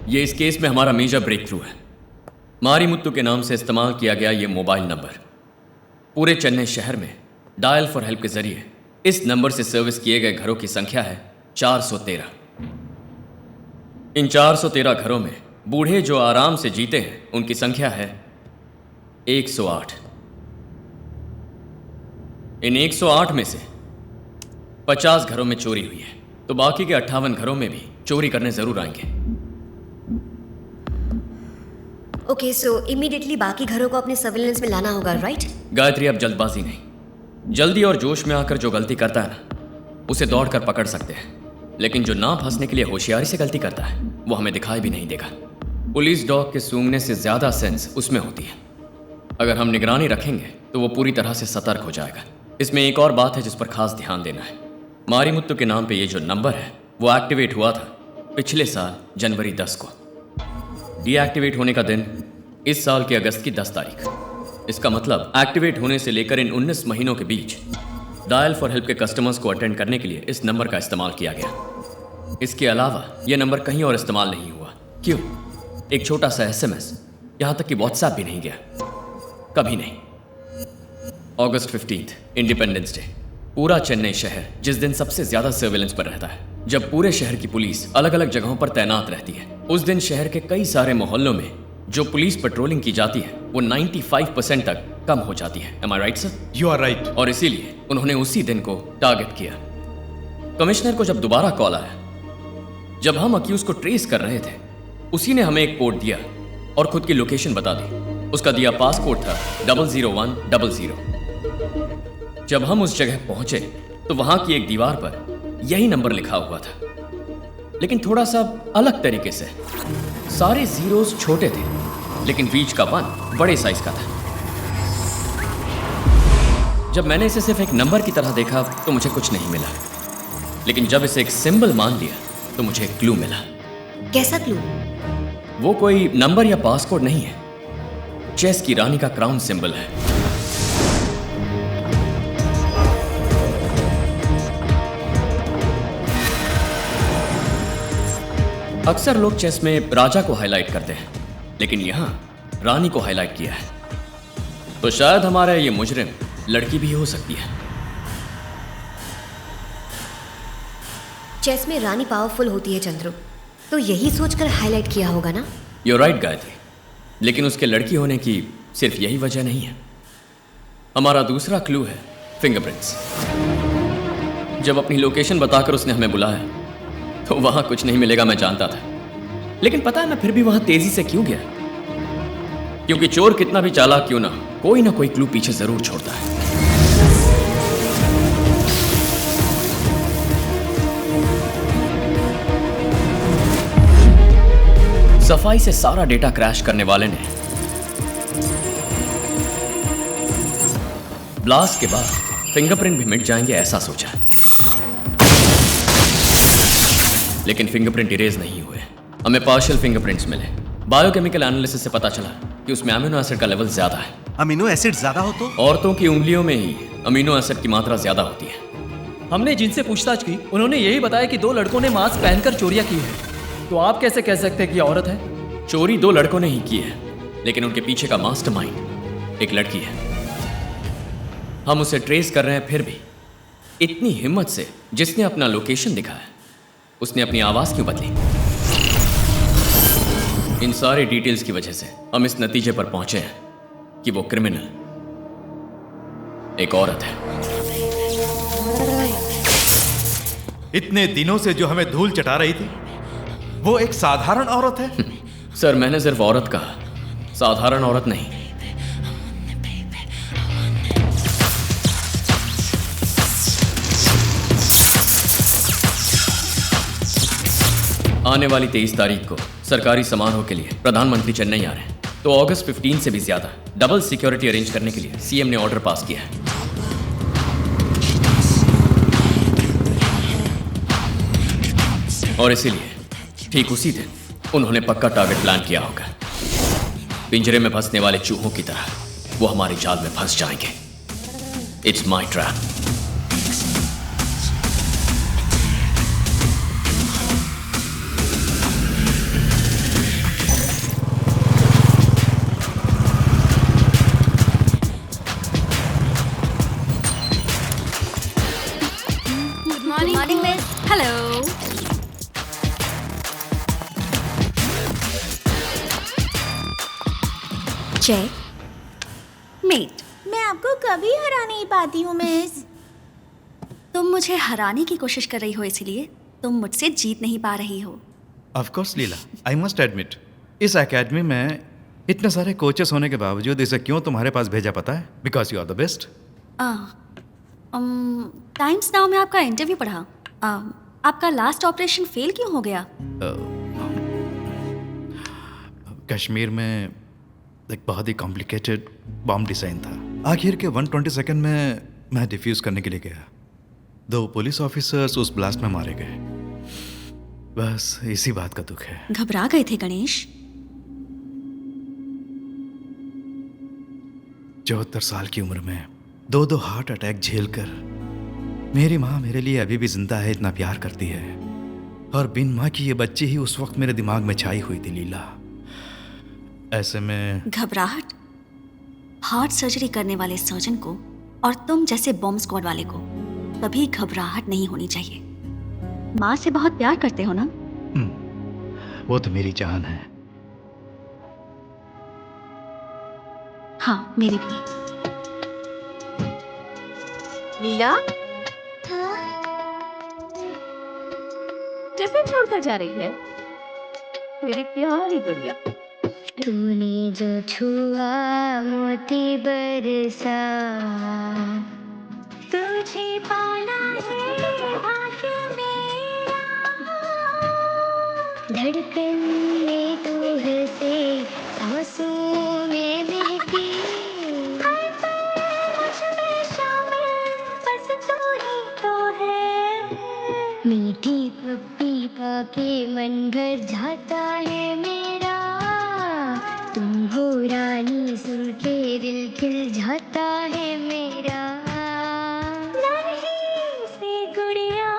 ये इस केस में हमारा मेजर ब्रेक थ्रू है। मारीमुत्तु के नाम से इस्तेमाल किया गया ये मोबाइल नंबर पूरे चेन्नई शहर में डायल फॉर हेल्प के जरिए इस नंबर से सर्विस किए गए घरों की संख्या है 413। इन 413 घरों में बूढ़े जो आराम से जीते हैं उनकी संख्या है 108। इन 108 में से 50 घरों में चोरी हुई है, तो बाकी के 58 घरों में भी चोरी करने जरूर आएंगे। ओके, सो इमीडिएटली बाकी घरों को अपने सर्विलेंस में लाना होगा, राइट? गायत्री, अब जल्दबाजी नहीं। जल्दी और जोश में आकर जो गलती करता है ना, उसे दौड़कर पकड़ सकते हैं, लेकिन जो ना फंसने के लिए होशियारी से गलती करता है वो हमें दिखाई भी नहीं देगा। पुलिस डॉग के सूंघने से ज्यादा सेंस उसमें होती है। अगर हम निगरानी रखेंगे तो वो पूरी तरह से सतर्क हो जाएगा। इसमें एक और बात है जिस पर खास ध्यान देना है। मारीमुत्तु के नाम पे ये जो नंबर है वो एक्टिवेट हुआ था पिछले साल जनवरी 10 को। डीएक्टिवेट होने का दिन इस साल के अगस्त की 10 तारीख। इसका मतलब एक्टिवेट होने से लेकर इन 19 महीनों के बीच डायल फॉर हेल्प के कस्टमर्स को अटेंड करने के लिए इस नंबर का इस्तेमाल किया गया। इसके अलावा यह नंबर कहीं और इस्तेमाल नहीं हुआ। क्यों? एक छोटा सा एसएमएस, यहां तक कि व्हाट्सएप भी नहीं गया, कभी नहीं। अगस्त 15 इंडिपेंडेंस डे। पूरा चेन्नई शहर जिस दिन सबसे ज्यादा सर्वेलेंस पर रहता है, जब पूरे शहर की पुलिस अलग अलग जगहों पर तैनात रहती है, उस दिन शहर के कई सारे मोहल्लों में जो पुलिस पेट्रोलिंग की जाती है वो 95% तक कम हो जाती है। Am I right, sir? You are right. और इसीलिए उन्होंने उसी दिन को टारगेट किया। कमिश्नर को जब दोबारा कॉल आया, जब हम अक्यूज को ट्रेस कर रहे थे, उसी ने हमें एक कोड दिया और खुद की लोकेशन बता दी। उसका दिया पास कोड था 00100। जब हम उस जगह पहुंचे तो वहां की एक दीवार पर यही नंबर लिखा हुआ था, लेकिन थोड़ा सा अलग तरीके से। सारे जीरोस छोटे थे, लेकिन बीच का 1 बड़े साइज का था। जब मैंने इसे सिर्फ एक नंबर की तरह देखा तो मुझे कुछ नहीं मिला, लेकिन जब इसे एक सिंबल मान लिया तो मुझे एक क्लू मिला। कैसा क्लू? वो कोई नंबर या पासकोड नहीं है, चेस की रानी का क्राउन सिंबल है। अक्सर लोग चेस में राजा को हाईलाइट करते हैं, लेकिन यहां रानी को हाईलाइट किया है, तो शायद हमारा ये मुजरिम लड़की भी हो सकती है। चेस में रानी पावरफुल होती है चंद्रू, तो यही सोचकर हाईलाइट किया होगा ना? You're right, गायत्री, लेकिन उसके लड़की होने की सिर्फ यही वजह नहीं है। हमारा दूसरा क्लू है फिंगरप्रिंट्स। जब अपनी लोकेशन बताकर उसने हमें बुलाया तो वहां कुछ नहीं मिलेगा, मैं जानता था, लेकिन पता है मैं फिर भी वहां तेजी से क्यों गया? क्योंकि चोर कितना भी चालाक क्यों ना, कोई ना कोई क्लू पीछे जरूर छोड़ता है। सफाई से सारा डेटा क्रैश करने वाले ने ब्लास्ट के बाद फिंगरप्रिंट भी मिट जाएंगे ऐसा सोचा, लेकिन फिंगरप्रिंट इरेज नहीं हुए। हमें पार्शियल फिंगरप्रिंट्स मिले। बायोकेमिकल एनालिसिस से पता चला कि उसमें अमीनो एसिड का लेवल ज्यादा है। अमीनो एसिड ज्यादा हो तो? औरतों की उंगलियों में ही अमीनो एसिड की मात्रा ज्यादा होती है। हमने जिनसे पूछताछ की उन्होंने यही बताया कि 2 लड़कों ने मास्क पहनकर चोरियां की है। तो आप कैसे कह सकते हैं कि औरत है? चोरी 2 लड़कों ने ही की है, लेकिन उनके पीछे का मास्टरमाइंड एक लड़की है। हम उसे ट्रेस कर रहे हैं, फिर भी इतनी हिम्मत से जिसने अपना लोकेशन दिखाया उसने अपनी आवाज क्यों बदली? इन सारे डिटेल्स की वजह से हम इस नतीजे पर पहुंचे हैं कि वो क्रिमिनल एक औरत है। इतने दिनों से जो हमें धूल चटा रही थी वो एक साधारण औरत है? सर, मैंने सिर्फ औरत कहा, साधारण औरत नहीं। आने वाली 23 तारीख को सरकारी समारोह के लिए प्रधानमंत्री चेन्नई आ रहे हैं, तो अगस्त 15 से भी ज्यादा डबल सिक्योरिटी अरेंज करने के लिए सीएम ने ऑर्डर पास किया है। और इसीलिए ठीक उसी दिन उन्होंने पक्का टारगेट प्लान किया होगा। पिंजरे में फंसने वाले चूहों की तरह वो हमारे जाल में फंस जाएंगे। It's my trap. Checkmate. मैं आपको कभी हरा नहीं पाती हूँ मिस। तुम मुझे हराने की कोशिश कर रही हो, इसलिए तुम मुझसे जीत नहीं पा रही हो। Of course Leela, I must admit, इस एकेडमी में इतने सारे कोचेस होने के बावजूद इसे क्यों तुम्हारे पास भेजा पता है? Because you are the best. Times Now में आपका इंटरव्यू पढ़ा। आपका लास्ट ऑपरेशन फेल क्यों हो गया? कश्मीर में एक बहुत ही कॉम्प्लिकेटेड बॉम्ब डिज़ाइन था। आखिर के 120 सेकंड में मैं डिफ्यूज़ करने के लिए गया। 2 पुलिस ऑफिसर्स उस ब्लास्ट में मारे गए। बस इसी बात का दुख है। घबरा गए थे गणेश? 74 साल की उम्र में 2 हार्ट अटैक झेलकर मेरी माँ मेरे लिए अभी भी जिंदा है, इतना प्यार करती है। और बिन माँ की ये बच्ची ही उस वक्त मेरे दिमाग में छाई हुई थी लीला। ऐसे में घबराहट हार्ट सर्जरी करने वाले सर्जन को और तुम जैसे बॉम्ब स्क्वाड वाले को कभी घबराहट नहीं होनी चाहिए। माँ से बहुत प्यार करते हो ना? वो तो मेरी जान है। हाँ, मेरी भी। लीला टिफिन छोड़कर जा रही है मेरी प्यारी गुड़िया। तूने जो छुआ मोती बरसा, तुझे पाना है भाग्य मेरा। धड़कन में तू से सांसों में बहती, हर पल मुझ में शामिल, बस तू ही तो है। मीठी पप्पी पाके मन भर जाता है मेरा। तुम हो रानी सुन के दिल खिल जाता है मेरा। नहीं से गुड़िया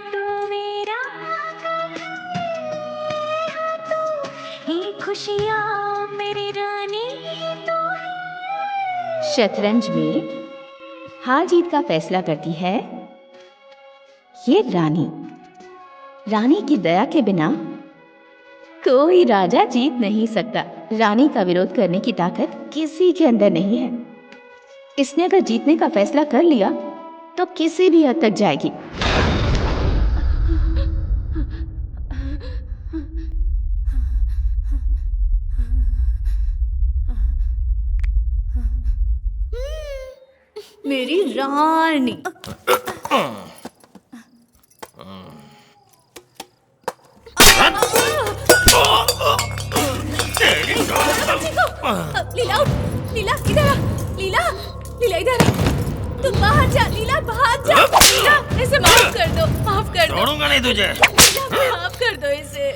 तू मेरा तू ही खुशियाँ मेरी रानी तू। शतरंज में हार जीत का फैसला करती है ये रानी। रानी की दया के बिना कोई राजा जीत नहीं सकता। रानी का विरोध करने की ताकत किसी के अंदर नहीं है। इसने अगर जीतने का फैसला कर लिया तो किसी भी हद तक जाएगी। मेरी रानी। लीला लीला इधर आ। लीला लीला इधर आ। तुम बाहर जा लीला, बाहर जा। लीला इसे माफ कर दो, माफ कर दो। छोड़ूंगा नहीं तुझे। लीला माफ कर दो इसे।